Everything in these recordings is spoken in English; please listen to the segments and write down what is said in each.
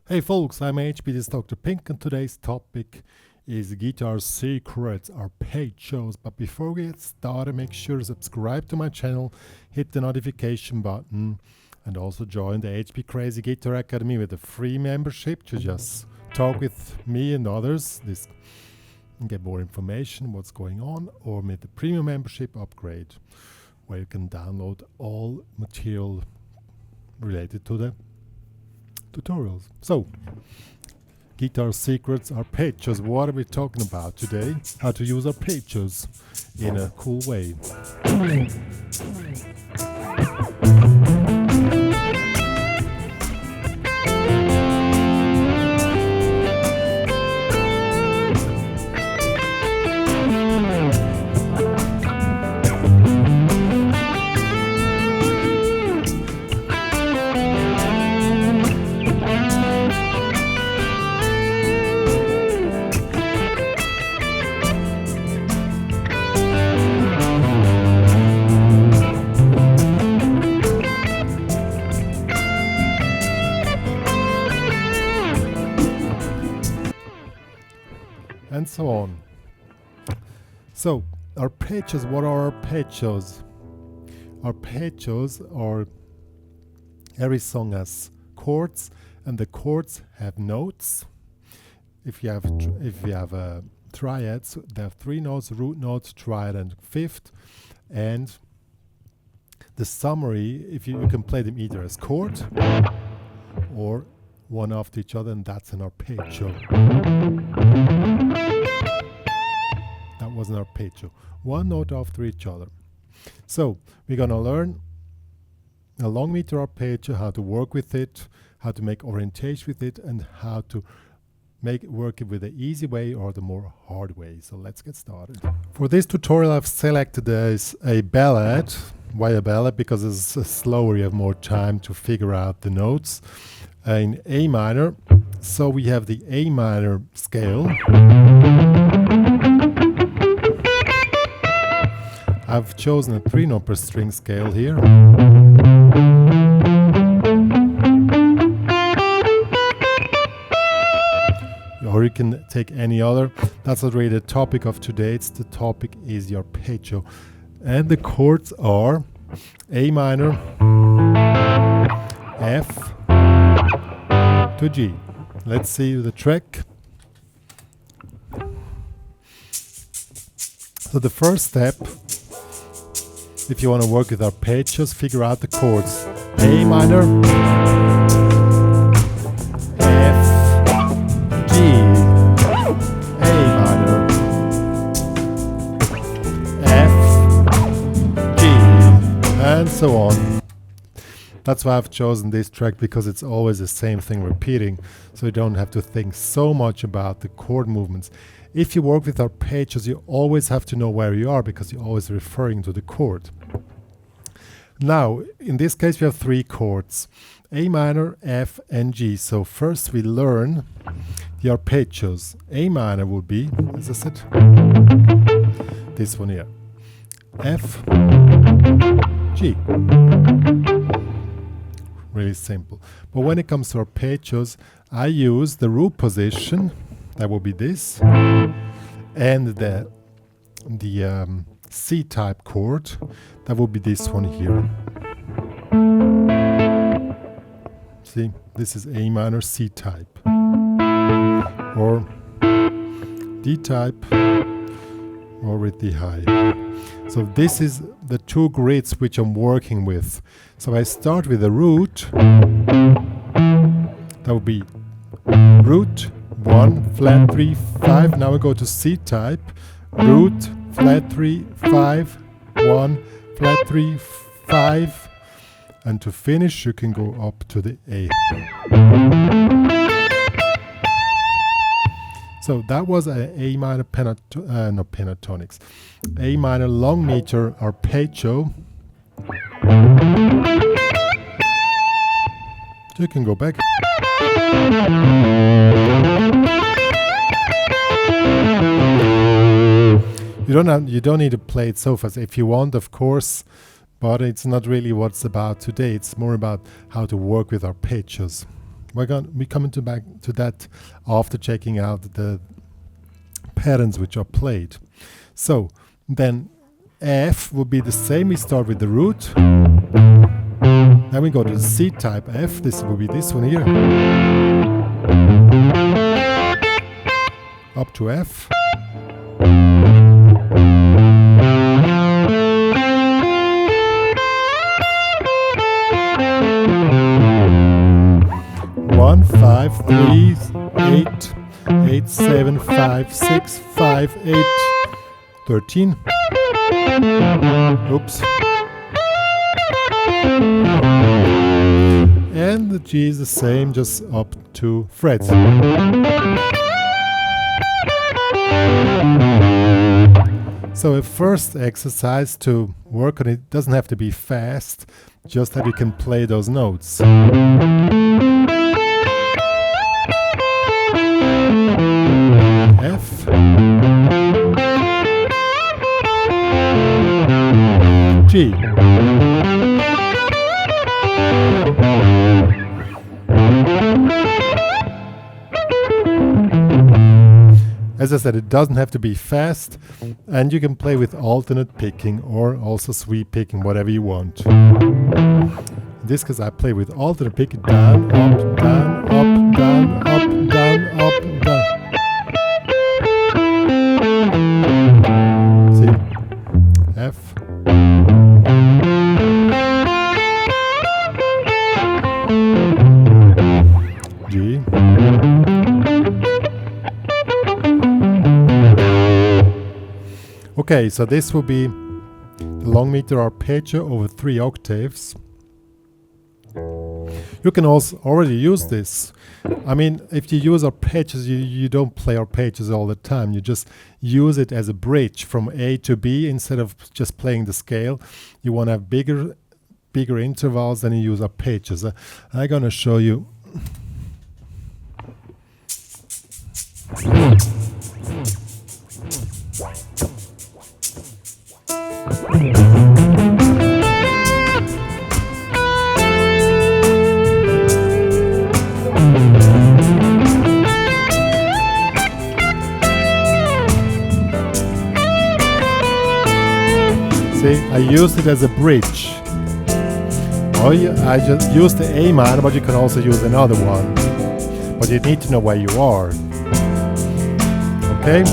Hey folks, I'm HP, this is Dr. Pink, and today's topic is guitar secrets, arpeggios. But before we get started, make sure to subscribe to my channel, hit the notification button, and also join the HPCrazy Guitar Academy with a free membership to just talk with me and others and get more information what's going on, or with the premium membership upgrade where you can download all material related to the tutorials. So, guitar secrets, arpeggios. What are we talking about today? How to use arpeggios in a cool way. And so on. So, arpeggios, what are arpeggios? Arpeggios are, every song has chords, and the chords have notes. If you have triads, there are three notes: root notes, triad, and fifth. And the summary, if you can play them either as chord or one after each other, and that's an arpeggio. That was an arpeggio. One note after each other. So we're gonna learn a long meter arpeggio, how to work with it, how to make orientation with it, and how to work it with the easy way or the more hard way. So let's get started. For this tutorial I've selected a ballad. Why a ballad? Because it's slower, you have more time to figure out the notes. In A minor, so we have the A minor scale. I've chosen a 3-note per string scale here. Or you can take any other. That's not really the topic of today. The topic is the arpeggio. And the chords are A minor, F to G. Let's see the track. So the first step, if you want to work with arpeggios, figure out the chords. A minor, F, G, A minor, F, G, and so on. That's why I've chosen this track, because it's always the same thing repeating, so you don't have to think so much about the chord movements. If you work with arpeggios, you always have to know where you are, because you're always referring to the chord. Now, in this case, we have 3 chords: A minor, F, and G. So first we learn the arpeggios. A minor would be, as I said, this one here. F, G. Really simple. But when it comes to arpeggios, I use the root position. That will be this, and the C-type chord. That will be this one here. See, this is A minor C-type, or D-type, or with D high. So this is the 2 grids which I'm working with. So I start with the root. That would be root 1, flat 3, 5. Now we go to C-type. Root, flat 3, 5, 1, flat 3, 5. And to finish, you can go up to the A. So that was a A minor pentatonics. A minor long meter arpeggio. So you can go back. You don't need to play it so fast. If you want, of course, but it's not really what's about today. It's more about how to work with arpeggios. We're coming back to that after checking out the patterns which are played. So then F would be the same. We start with the root. Then we go to the C type F. This will be this one here. Up to F. One, 5, 3, 8, 8, 7, 5, 6, 5, 8, 13. Oops. And the G is the same, just up 2 frets. So a first exercise to work on it doesn't have to be fast, just that you can play those notes. F, G. As I said, it doesn't have to be fast, and you can play with alternate picking or also sweep picking, whatever you want. In this case, I play with alternate picking: down, up, down, up, down, up, down, up, down. See? F. G. Okay, so this will be the long meter arpeggio over 3 octaves. You can also already use this. I mean, if you use arpeggios, you don't play arpeggios all the time. You just use it as a bridge from A to B instead of just playing the scale. You want to have bigger intervals, then you use arpeggios. I'm going to show you. See, I used it as a bridge. Or I just used the A minor, but you can also use another one. But you need to know where you are. Okay?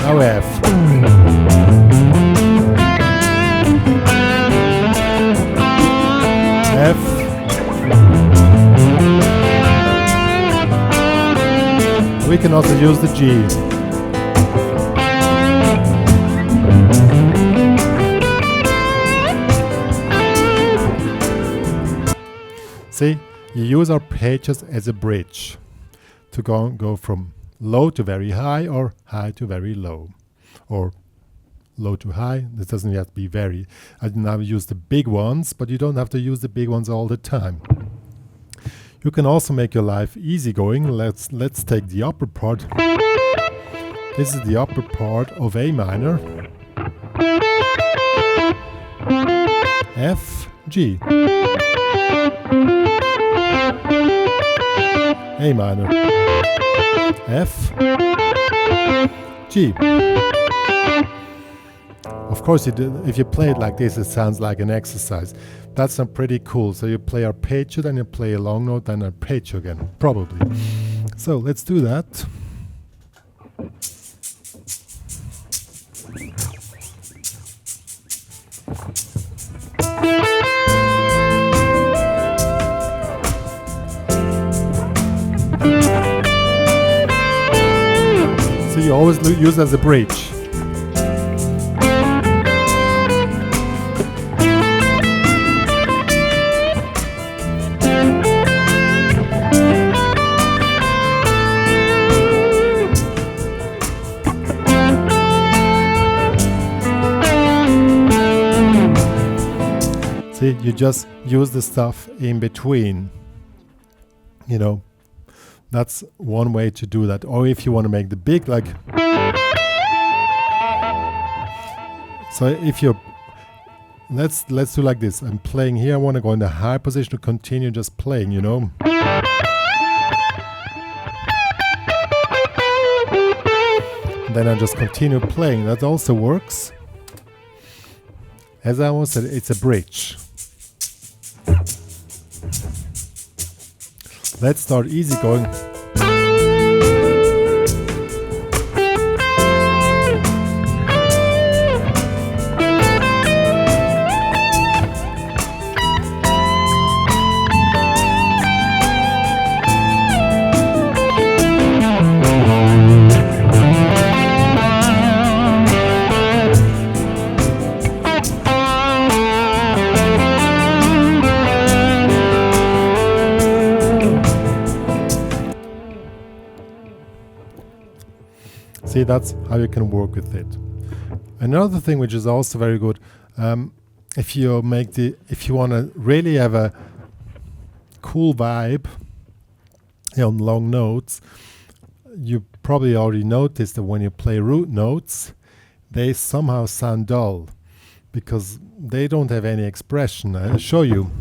Now F. F. We can also use the G. See, you use arpeggios as a bridge to go from low to very high or high to very low, or low to high. This doesn't have to be very. I now use the big ones, but you don't have to use the big ones all the time. You can also make your life easygoing. Let's take the upper part. This is the upper part of A minor. F, G. A minor, F, G. Of course, if you play it like this, it sounds like an exercise. That's not pretty cool. So you play arpeggio, then you play a long note, then arpeggio again, probably. So let's do that. So you always use it as a bridge. See, you just use the stuff in between, you know. That's one way to do that. Or if you want to make the big, like, so if let's do like this. I'm playing here. I want to go in the high position to continue just playing, you know. And then I just continue playing. That also works. As I almost said, it's a bridge. Let's start easy going. See, that's how you can work with it. Another thing which is also very good, if you want to really have a cool vibe on long notes, you probably already noticed that when you play root notes, they somehow sound dull because they don't have any expression. I'll show you.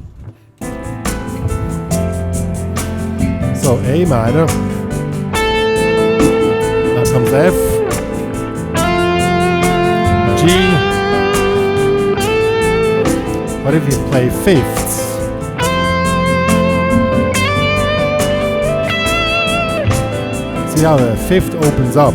So A minor. Comes F, G. What if you play fifths? See how the fifth opens up.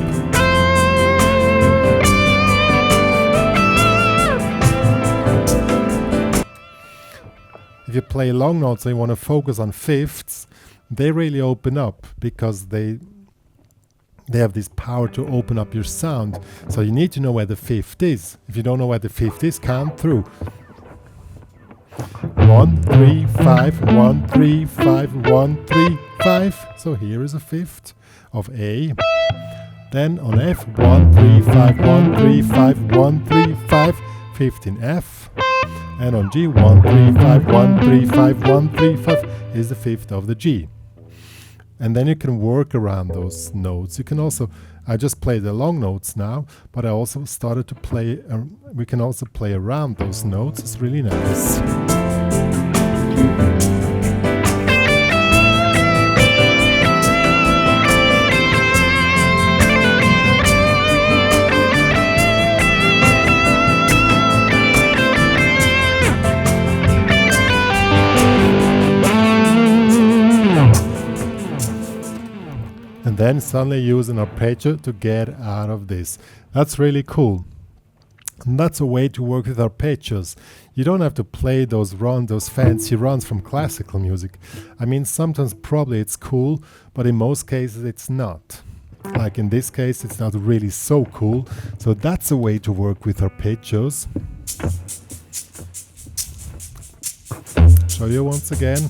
If you play long notes and you want to focus on fifths, they really open up because they have this power to open up your sound. So you need to know where the fifth is. If you don't know where the fifth is, count through. 1, 3, 5, 1, 3, 5, 1, 3, 5. So here is a fifth of A. Then on F, 1, 3, 5, 1, 3, 5, 1, 3, 5, fifth in F. And on G, 1, 3, 5, 1, 3, 5, 1, 3, 5 is the fifth of the G. And then you can work around those notes. You can also, I just play the long notes now, but I also started to play, we can also play around those notes. It's really nice. And then suddenly use an arpeggio to get out of this. That's really cool. And that's a way to work with arpeggios. You don't have to play those fancy runs from classical music. I mean, sometimes probably it's cool, but in most cases it's not. Like in this case, it's not really so cool. So that's a way to work with arpeggios. Show you once again.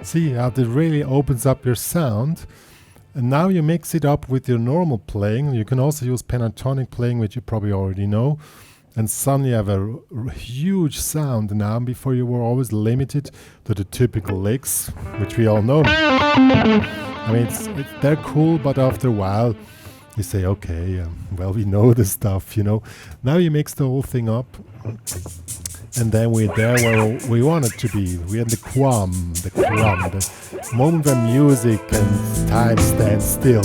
See how it really opens up your sound. And now you mix it up with your normal playing. You can also use pentatonic playing, which you probably already know. And suddenly you have a huge sound now. Before you were always limited to the typical licks, which we all know. I mean, they're cool, but after a while you say, okay, well, we know the stuff, you know. Now you mix the whole thing up. And then we're there where we want it to be. We're in the moment where music and time stand still.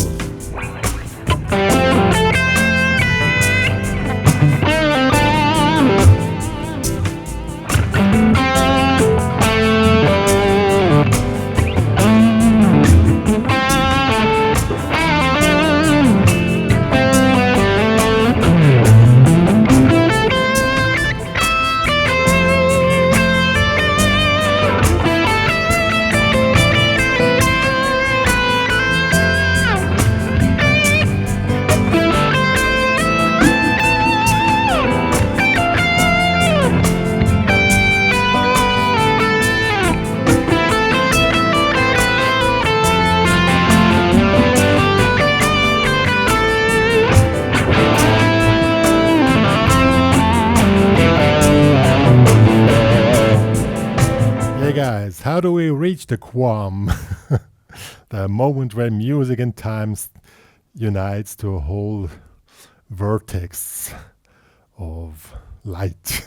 guys, how do we reach the quam? The moment where music and time unites to a whole vertex of light.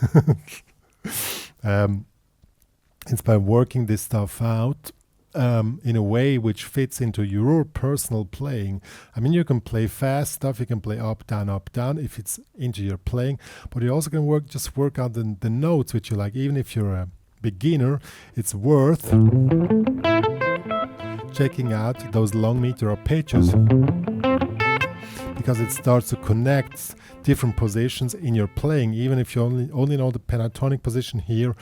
It's by working this stuff out in a way which fits into your personal playing. I mean, you can play fast stuff, you can play up, down, if it's into your playing, but you also can work out the notes which you like. Even if you're a beginner, it's worth checking out those long meter arpeggios, because it starts to connect different positions in your playing. Even if you only know the pentatonic position here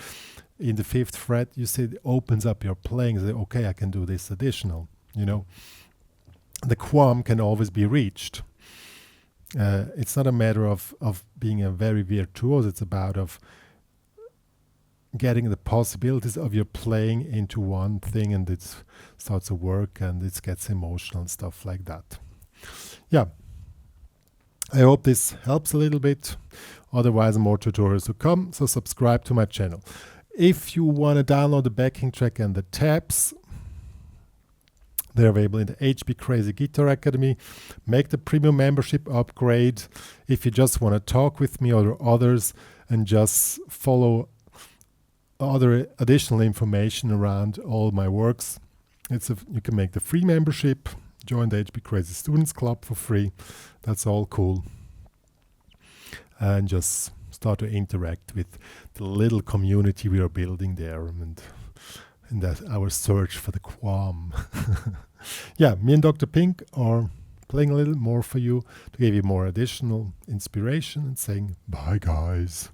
in the 5th fret, you see it opens up your playing. You say, okay, I can do this additional, you know. The quam can always be reached. It's not a matter of being a very virtuoso, it's about of getting the possibilities of your playing into one thing, and it starts to work and it gets emotional and stuff like that. Yeah, I hope this helps a little bit. Otherwise, more tutorials to come, so subscribe to my channel. If you want to download the backing track and the tabs, they're available in the HPCrazy Guitar Academy. Make the premium membership upgrade if you just want to talk with me or others and just follow other additional information around all my works. You can make the free membership, join the HPCrazy Students Club for free. That's all cool. And just start to interact with the little community we are building there, and that our search for the quam. Yeah, me and Dr. Pink are playing a little more for you to give you more additional inspiration and saying bye, guys.